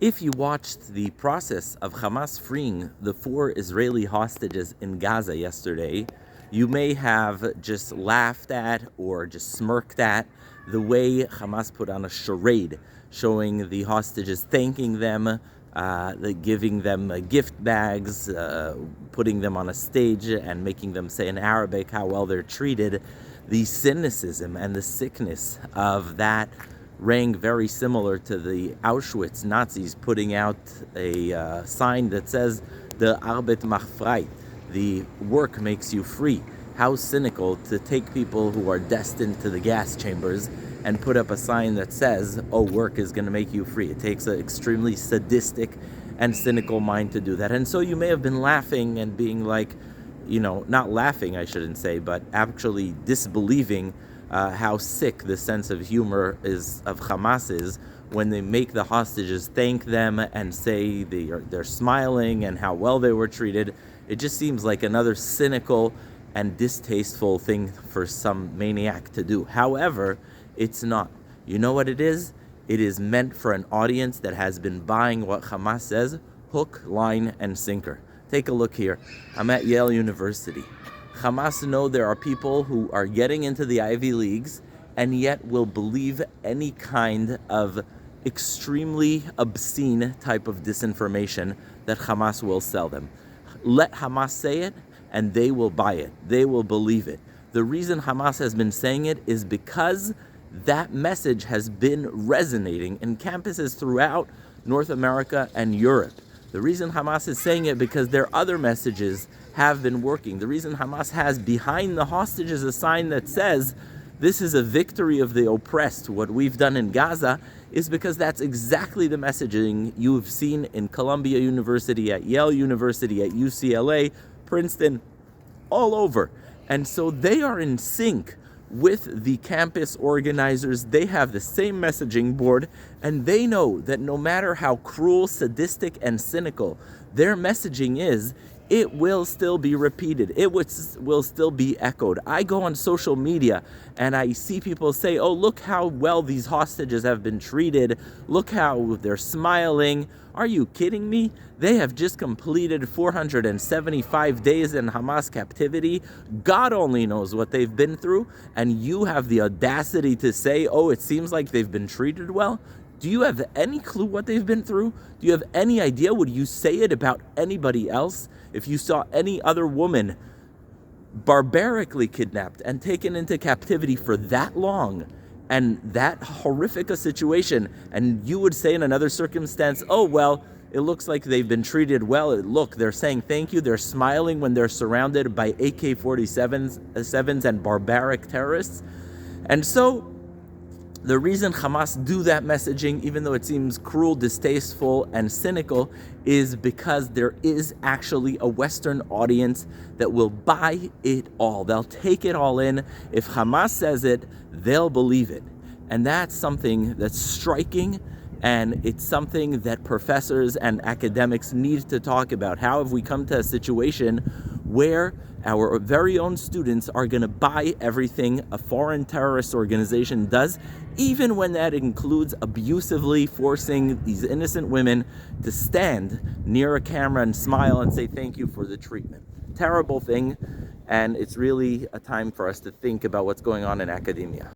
If you watched the process of Hamas freeing the 4 Israeli hostages in Gaza yesterday, you may have just laughed at or just smirked at the way Hamas put on a charade showing the hostages, thanking them, giving them gift bags, putting them on a stage and making them say in Arabic how well they're treated. The cynicism and the sickness of that rang very similar to the Auschwitz Nazis putting out a sign that says, "The Arbeit macht frei," the work makes you free. How cynical to take people who are destined to the gas chambers and put up a sign that says, "Oh, work is going to make you free." It takes an extremely sadistic and cynical mind to do that. And so you may have been laughing and being like, not laughing, I shouldn't say, but actually disbelieving how sick the sense of humor of Hamas is when they make the hostages thank them and say they're smiling and how well they were treated. It just seems like another cynical and distasteful thing for some maniac to do. However, it's not. You know what it is? It is meant for an audience that has been buying what Hamas says, hook, line, and sinker. Take a look here. I'm at Yale University. Hamas know there are people who are getting into the Ivy Leagues and yet will believe any kind of extremely obscene type of disinformation that Hamas will sell them. Let Hamas say it and they will buy it. They will believe it. The reason Hamas has been saying it is because that message has been resonating in campuses throughout North America and Europe. The reason Hamas is saying it because their other messages have been working. The reason Hamas has behind the hostages a sign that says, "This is a victory of the oppressed, what we've done in Gaza," is because that's exactly the messaging you've seen in Columbia University, at Yale University, at UCLA, Princeton, all over. And so they are in sync with the campus organizers. They have the same messaging board, and they know that no matter how cruel, sadistic, and cynical their messaging is, it will still be repeated. It will still be echoed. I go on social media and I see people say, "Oh, look how well these hostages have been treated. Look how they're smiling." Are you kidding me? They have just completed 475 days in Hamas captivity. God only knows what they've been through. And you have the audacity to say, "Oh, it seems like they've been treated well." Do you have any clue what they've been through? Do you have any idea? Would you say it about anybody else? If you saw any other woman barbarically kidnapped and taken into captivity for that long and that horrific a situation, and you would say in another circumstance, "Oh, well, it looks like they've been treated well. Look, they're saying thank you. They're smiling when they're surrounded by AK-47s and barbaric terrorists." And so the reason Hamas do that messaging, even though it seems cruel, distasteful, and cynical, is because there is actually a Western audience that will buy it all. They'll take it all in. If Hamas says it, they'll believe it. And that's something that's striking, and it's something that professors and academics need to talk about. How have we come to a situation where our very own students are going to buy everything a foreign terrorist organization does, even when that includes abusively forcing these innocent women to stand near a camera and smile and say thank you for the treatment? Terrible thing, and it's really a time for us to think about what's going on in academia.